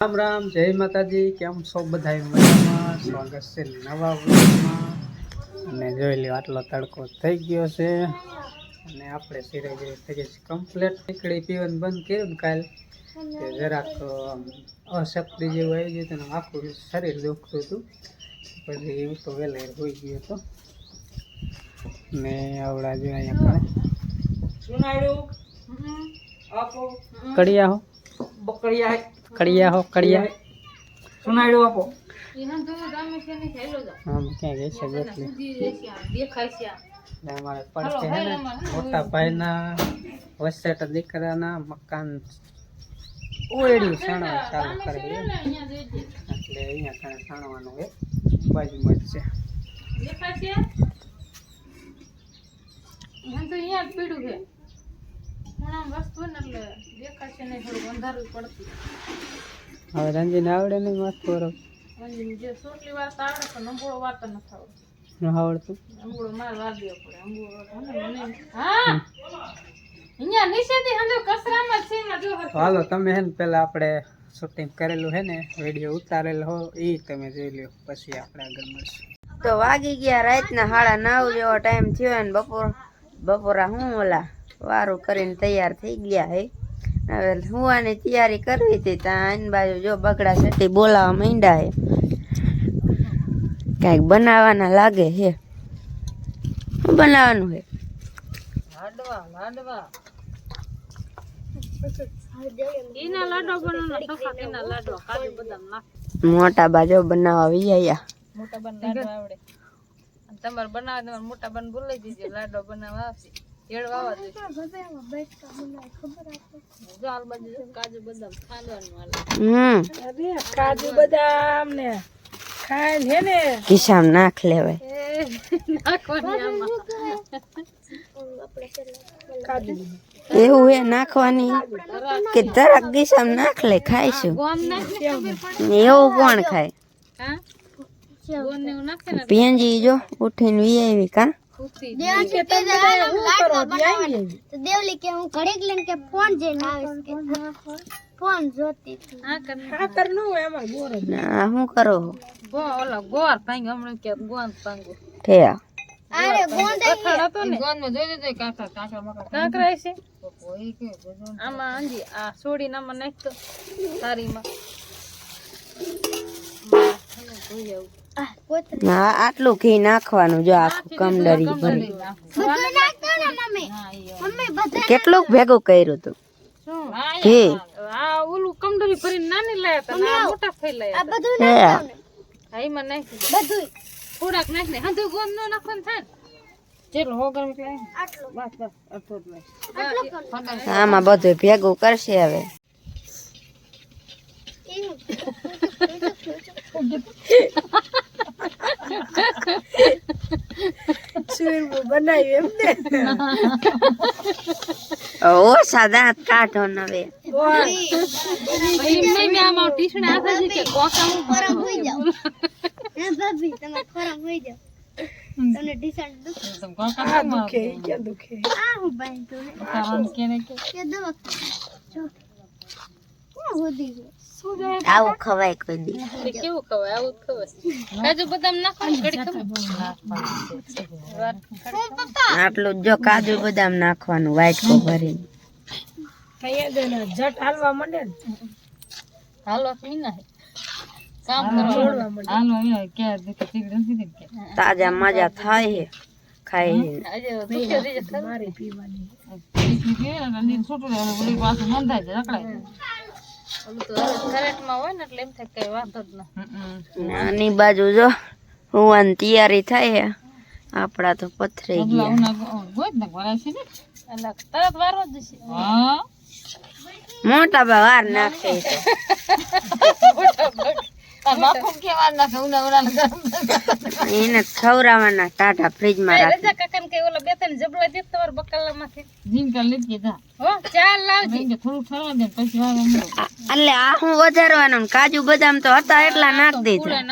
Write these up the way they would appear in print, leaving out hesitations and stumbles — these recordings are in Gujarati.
રામ રામ, જય માતાજી. કેમ છો બધા? મજામાં? સ્વાગત છે નવા વ્લોગમાં. અને જોઈ લો, આટલો તડકો થઈ ગયો છે અને આપણે ધીરે ધીરે થઈ ગઈ છે કમ્પ્લેટ. ટીકડી પીવાનું બંધ કર્યું ને કાલ, તે જરાક અશક્તિ જેવું આવી ગયું હતું, આખું શરીર દુખતું હતું. પછી એવું તો વહેલા હોઈ ગયો હતો ને આવડા જો અહીંયા કડિયા હો કડિયા હો કડિયા સુનાડો આપો. અમારે પડખે હે ને મોટા ભાઈના વસેટ દીકરાના મકાન ઓયડ્યું સાણવા ચાલુ કરે એટલે અહીંયા કાંઈ સાણવાનું હોય બાજુમાં જ છે. હવે રંજીને આવડે નહીં મસ્ત બરોબર આવડતું. હાલો તમે હે ને પેલા આપણે શૂટિંગ કરેલું હે ને વિડીયો ઉતારેલો હો એ તમે જોઈ લો, પછી આપણે આગળ મળશું. તો વાગી ગયા રાતના 9:30 જેવો ટાઈમ થયો ને બપોરા હું ઓલા વારું કરીને તૈયાર થઈ ગયા હે. હવે હુવાની તૈયારી કરવી હતી ત્યાં બાજુ જો બગડા સટી બોલાવા માંડ્યા હે, કઈક બનાવવાના લાગે હે. શું બનાવવાનું હે? મોટા બાજો બનાવવા વિયા. તમારે બનાવે મોટા બન બોલાવી દીધે લાડો બનાવવા આવશે. કાજુ બદામ ને ખાય ને ખિસ્સામ નાખ લેવાય. એવું હે નાખવાની કે જરાક ખિસ્સામ નાખ લે ખાઈશું? એવું કોણ ખાય? પેંજી જો ઉઠીને વી આવી કા દેવલી કે હું ઘડીક લઈને કે ફોન જઈને આવીશ કે ફોન જોતી ખાતર નું એમાં ગોર ના હું કરો ઓલા ગોર ભાંગ હમણાં કે ગોન પાંગો થયા. અરે ગોન કથાડ હતો ને ગોન માં જોઈ દે કાકરા છે આમાં અંજી આ સોડી નામાં નાખતો સારીમાં હા આટલું ઘી નાખવાનું જો આખું કમડરી ભરી. કેટલું ભેગું કર્યું તું ઘી? આ ઓલું કમડરી ભરીને નાની લાયા હતા, મોટા થઈ લાયા આ બધું નાખવાનું. હા એમાં નાખી દે બધું થોડાક નાખ ને હંધુ ગોમ નો નાખવાનું થાય જેટલો હોગર એટલે આટલો બસ અડધો જ નાખ. આમાં બધું ભેગું કરશે હવે. ઓછા દાંત કાઢો ને હવે. આવું ખવાય કોઈ દી? કેવું ખવાય? આવું ખવાય. કાજુ બદામ નાખો આટલું જો કાજુ બદામ નાખવાનું વાટકો ભરીને. જટ હાલવા માંડે ને હાલવા પી ના કામ કરવા હાલવા કે તાજા મજા થાય ખાઈ. મારી પીવાની છૂટું પાછું મંધાય છે રકડાય. નાની બાજુ જો હુવાની તૈયારી થાય. આપડા તો પથરાઈ ગયા. મોટા બા વાર નાખે એને ખવડાવવાના ટાટા ફ્રીજ માં રાખે. એટલે આ હું વધારવાનું કાજુ બદામ તો હતા એટલા નાખ દીધા.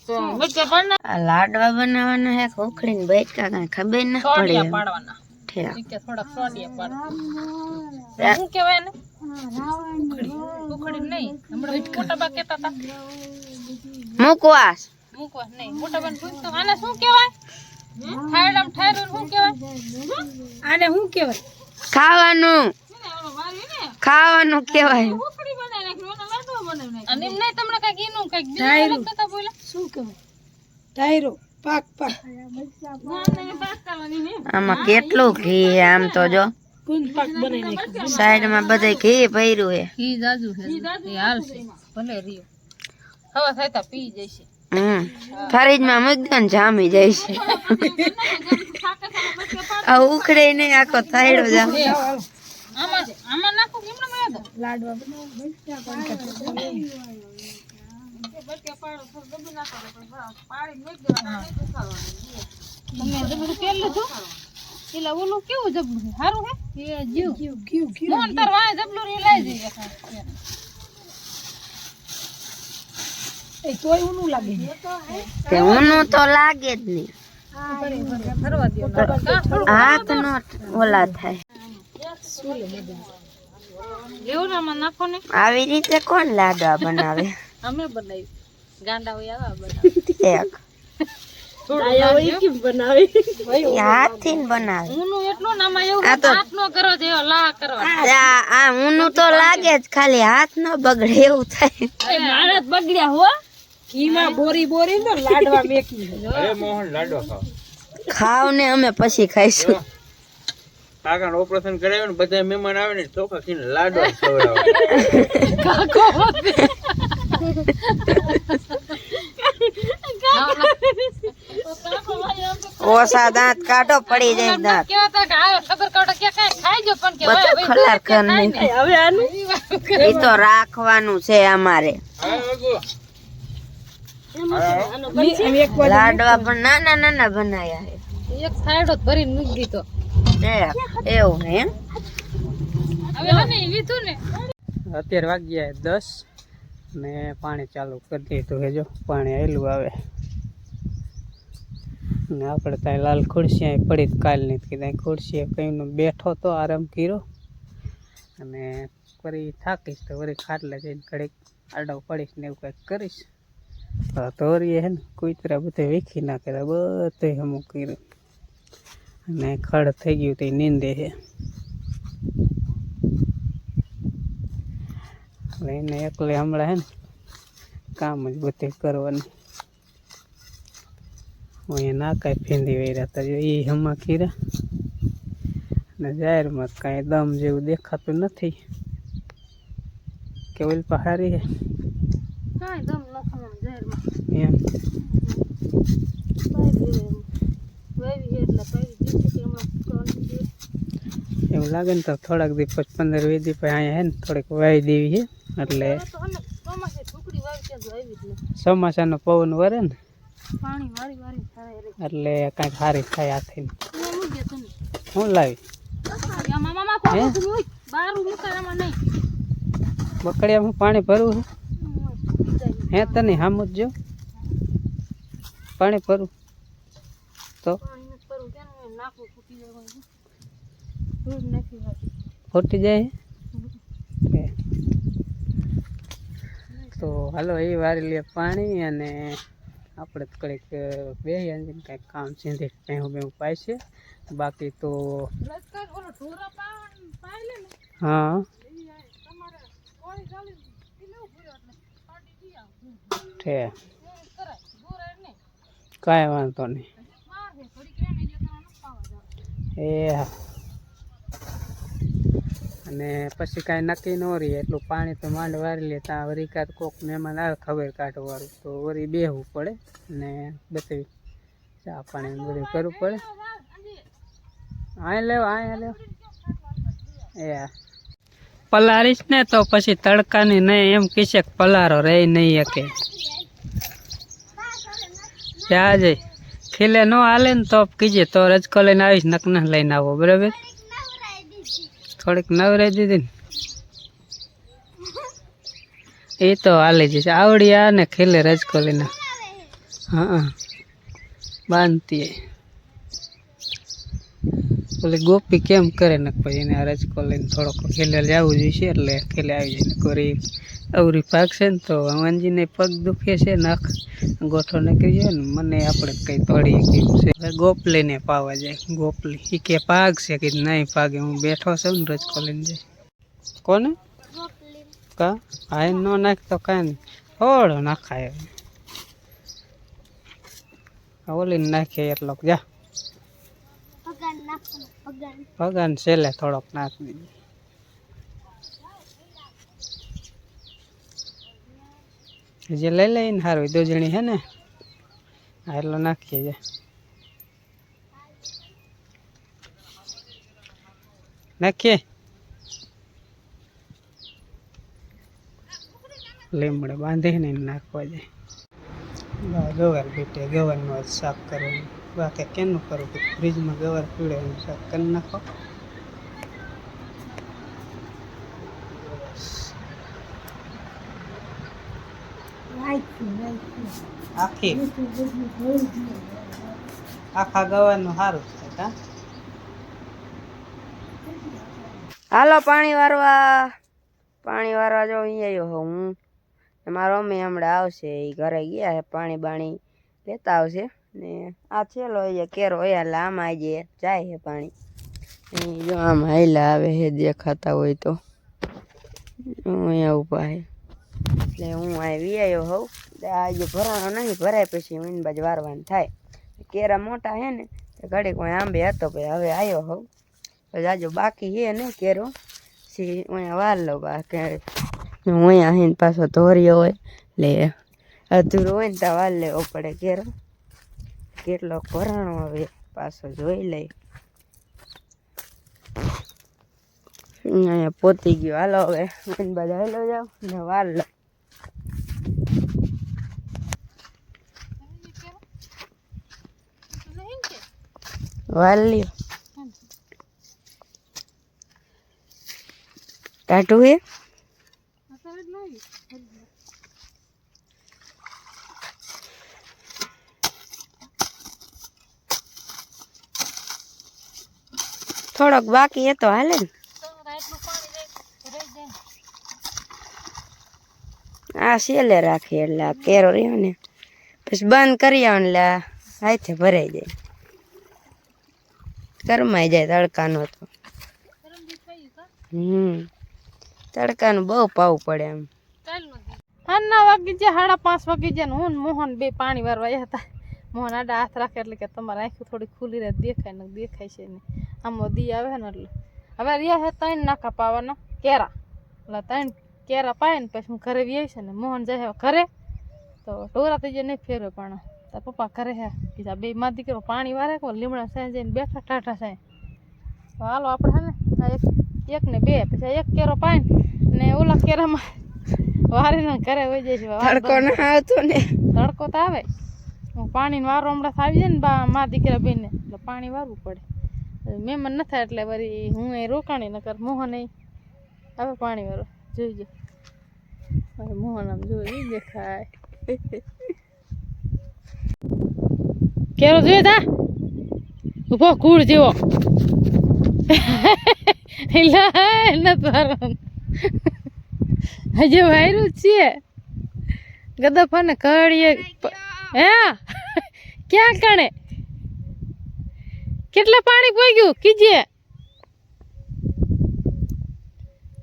તો મિક્સર પર આ લાડવા બનાવવાના હે ઉખડીને બેઠા કાંઈ ખબર ના પડે સોડિયા પાડવાના ઠેક. કે થોડાક સોડિયા પાડવાના શું કહેવાય ને ઉખડી નહીં હમણાં મોટા બા કહેતા હતા મુકવાસ મૂકવા નહીં મોટા બા પૂછતો આને શું કહેવાય થાયરામ થાયરું શું કહેવાય આને શું કહેવાય ખાવાનું ખાવાનું કહેવાય ઉખડી બનાવી નાખી ઓના લાડવા બનાવી નાખી અને એમ નહીં તમને કઈક ઈનું કઈક બીજું લખતા હતા બોલા શું કહેવાય ટાયરો પાક પાક આમાં કેટલું ઘી આમ તો જો સાઈડ માં બધે ઘી ભર્યું હે ઘી જાજુ છે એ હાલશે ભલે રહ્યો હવા થાય તો પી જશે ફ્રીજ માં મૂકી દો ને જામી જાય છે આ ઉખડે નહીં આખો થાયડો જામ આમાં આમાં નાખો કેમ ના મેં લાડવા તમે જબરું તેલ લીધું એટલે ઓલું કેવું જબરું છે સારું હે એ જીવ મોહન તાર વાય જબલું રી લઈ જઈએ એ તોય ઊનું લાગે તે ઊનું તો લાગે જ નહીં ફરવા દો હાથ નો ઓલા થાય લેવડામાં નાખો ને આવી રીતે કોણ લાડવા બનાવે અમે બનાવી ગાંડા હોય આવા બનાવી એક હાથ થી બનાવે ઊનું એટલું નામાં એવું આ તો- હાથ નો કરો જેવો લા કરવા આ ઊનું તો લાગે જ ખાલી હાથ નો બગડે એવું થાય મારા બગડ્યા હો ઘીમાં બોરી બોરી તો લાડવા મેકી અરે મોહન લાડો ખાવ ખાવ ને અમે પછી ખાઈશું કાકા ઓપરેશન કરાવ્યું ને બધા મહેમાન આવે ને ચોખા ખીને લાડો ખવડાવે ઓસા દાંત કાઢો પડી જાય દાંત કેવા તા કે આયો ખબર કાઢો કે કાઈ ખાઈ જો પણ કે બધું ખલાર કર નહીં હવે આનું એ તો રાખવાનું છે અમારે લાડવા પણ નાના નાના બનાયા છે એક સાઈડ જ ભરીને મૂકી દીધો એવું હે હવે આને વીધું ને અત્યારે વાગ્યા 10 ને પાણી ચાલુ કરી દીધું છે જો પાણી આવેલું આવે ને આપણે ત્યાં લાલ ખુરશી અહીં પડી કાલની કીધા ખુરશી કહીને બેઠો તો આરામ કર્યો અને ફરી થાકીશ તો વળી ખાટલે જઈને ઘડીક આડો પડીશ ને એવું કંઈક કરીશ તો વળી હે ને કૂતરા બધે વીખી નાખેલા બધે હમું કર્યું અને ખડ થઈ ગયું તો નીંદે છે એટલે એને એકલે હમણાં હે ને કામ જ બધે કરવાનું અહીંયા ના કાંઈ ફેંદી વૈરા હતા જો એ હમા ખીરા ને જાહેરમાં કાંઈ દમ જેવું દેખાતું નથી કે ઓલ પહાડી હે કાઈ દમ નખામાં જાહેરમાં એમ વેવી એટલે પાઈ દીધી કે એમાં કોણ એવું લાગે ને તો થોડાક દી પછી 15-20 દી પછી અહીંયા હે ને થોડીક વાવી દેવી છે એટલે તો અને ચોમાસે ઢુકડી વાવી ત્યાં જો આવી જ ને ચોમાસાનો પવન વરે ને પાણી વારી વારી થાય રે એટલે કાંઈક સારી થાય હાથીને હું મૂકે તમે હું લાવી આમાં મામા કોણ મૂક બારું મૂકારામાં નહીં બકડિયામાં પાણી ભરવું છે હે તને હામ જ જો પાણી ભરવું તો પાણી નથી કરું કેમ નાખું ફૂટી જાય દૂધ નાખી વાત ફૂટી જાય હે? તો હાલો એ વારી લે પાણી અને આપણે તો કંઈક બે કંઈક કામ સીધી ભેહું ભેહું પાય છે બાકી તો લટકા ઓલો ઢોરા પાઈ લે ને હા તમારે કોઈ ચાલી પીલું ભૂયો એટલે પાડી દી આવ ઠે કરાય દૂર નહીં કાંઈ વાંધો નહીં માર છે થોડી કેને જો તને ન પાવા જાવ એ હા અને પછી કાંઈ નક્કી ન રહે એટલું પાણી તો માંડ વારી લે ત્યાં વળી કાંઈ કોક મહેમાન આવે ખબર કાઢવાવાળું તો વળી બેહવું પડે ને બધું ચા પાણી બધું કરવું પડે અહીંયા લેવો અહીંયા લેવો એ હા પલારીશ ને તો પછી તડકાની નહીં એમ કહેશે કે પલારો રહે નહીં શકે ત્યાં જઈ ખીલે ન હાલે ને તો કીજે તો રજકો લઈને આવીશ નકના લઈને આવો બરાબર થોડીક નવરાઈ દીધી ને એ તો હાલી જશે આવડી આ ને ખીલે રજકો લઈને હા બાંધતી ઓલી ગોપી કેમ કરે ને પછી એને રજકો લઈને થોડોક ખેલે જવું જોઈશે એટલે ખેલે આવી જાય કરી અવરી પાકશે ને તો હનુમાનજીને પગ દુખે છે નખ ગોઠો નીકળી જાય ને મને આપણે કંઈ તોડી ગયું છે હવે ગોપલીને પાવા જાય ગોપલી એ કે પાગ છે કે નહીં પાગે હું બેઠો છું ને રજકો લઈને જાય કોને કા આ ન નાખ તો કાંઈ નહીં થોડો નાખાય ઓલીને નાખીએ એટલો જા ભગવાન છેલ્લે થોડોક નાખી દીધી જે લઈ લઈને સારું દો જણી હે ને એટલો નાખીએ જે નાખીએ લીમડે બાંધીને નાખવા જાય ગવાર બેટે ગવારનું આજ શાક કરવાનું બાકી કેનું કરું કે ફ્રીજમાં ગવાર પીળે એનું શાક કરી નાખો આખા ગવારનું સારું થાય કા હાલો પાણી વારવા જો અહીંયા હું મારો મમ્મી હમણાં આવશે એ ઘરે ગયા છે પાણી બાણી લેતા આવશે ને આ છેલ્લો અહીંયા કેરો હોય એટલે આમાં આવી જાય છે પાણી જો આમ હાઈલા આવે છે દેખાતા હોય તો અહીંયા ઉભા છે એટલે હું આવી આવ્યો હોઉં આજે ભરાણો નહીં ભરાય પછી મીન બાજુ વારવાનું થાય કેરા મોટા છે ને તો ઘડીક કોઈ આંબે હતો પછી હવે આવ્યો હોઉં પછી આજો બાકી છે ને કેરો પછી અહીંયા વાર લો બાકી હું અહીંયા આવીને પાછો ધોર્યો હોય એટલે અધૂરો હોય ને તો વાર લેવો પડે કેરો કેટલો ભરાણો હવે પાછો જોઈ લઈ અહીંયા પોતી ગયો હાલો હવે મીન બાજુ હાલો જાવ ને વાર લો વાલ્યો ટાટું હે થોડોક બાકી એ તો હાલે ને આ સેલે રાખીએ એટલે આ કેરો રહ્યો ને પછી બંધ કરી આવ એટલે હાથે ભરાઈ જાય ગરમાઈ જાય તડકાનો તો તડકાનું બહુ પાવું પડે એમ ના વાગી જાય 5:30 વાગી જાય ને હું ને મોહન બે પાણી વારવા હતા મોહન આડા હાથ રાખે એટલે કે તમારે આંખું થોડી ખુલ્લી રહે દેખાય ને દેખાય છે ને આમાં દી આવે ને એટલે હવે રહ્યા છે 3 નાકા પાવાના કેરા એટલે 3 કેરા પાય ને પછી હું ઘરે વી છે ને મોહન જાય ઘરે તો ટોરા થઈ જાય નહીં ફેરવે પણ તાર પપ્પા ઘરે હે કીધા બે માં દીકરો પાણી વારે કો લીમડા સાંજ જઈને બેઠા ટાટા સાંજ તો હાલો આપણે હે ને એક ને બે પછી એક કેરો પાય ને ઓલા કેરામાં વારીને ઘરે વહી જાય છે તડકો ના આવતો ને તડકો તો આવે પાણી વારો હમણાં આવી જાય ને મા દીકરા બેન ને એટલે પાણી વારવું પડે મહેમાન ન થાય એટલે વળી હું એ રોકાણી નકર મોહન આવે પાણી વારો જોઈજો મોહન આમ જોઈ દેખાય કેરો જોઈએ તા ઉભો કુળ જેવો હજુ વાયરું છે ગદફાને કડીએ હે ક્યાં કણે કેટલા પાણી પોઈ ગયું કીજે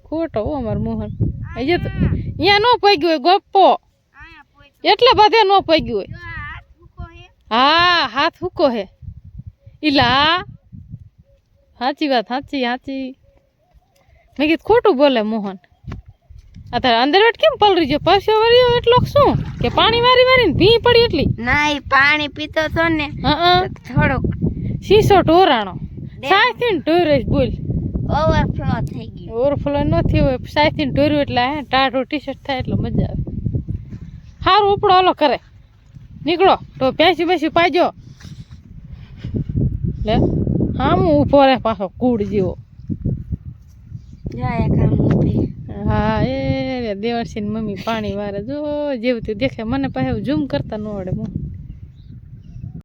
ખોટો હો અમાર મોહન અહીંયા તો અહીંયા નો પોઈ ગયું ગપ્પો એટલે બધે નો પોઈ ગયું હા હાથ હુકો હે ઈલા સાચી વાત સાચી મેં કીધું ખોટું બોલે મોહન અત્યારે અંદર વેટ કેમ પલરી ગયો પરસ્યો વર્યો એટલો શું કે પાણી વારીને ભી પડી એટલી ના એ પાણી પીતો તો ને થોડોક શીશો ટોરાણો સાયથી ટોરેશ બોલ ઓવરફ્લો થઈ ગયો ઓવરફ્લો ન થયો હોય સાયથી ટોર્યું એટલે હે ટાઢો ટી-શર્ટ થાય એટલે મજા આવે સારું ઉપડો હાલો કરે નીકળો તો પેસી પાજો લે હા હું ઊભો રહે પાછો કૂડ જેવો જાય કામ ઊભી હા એ દેવરસિંહ મમ્મી પાણી વારે જો જેવું તે દેખે મને પાસે ઝૂમ કરતા ન આવડે હું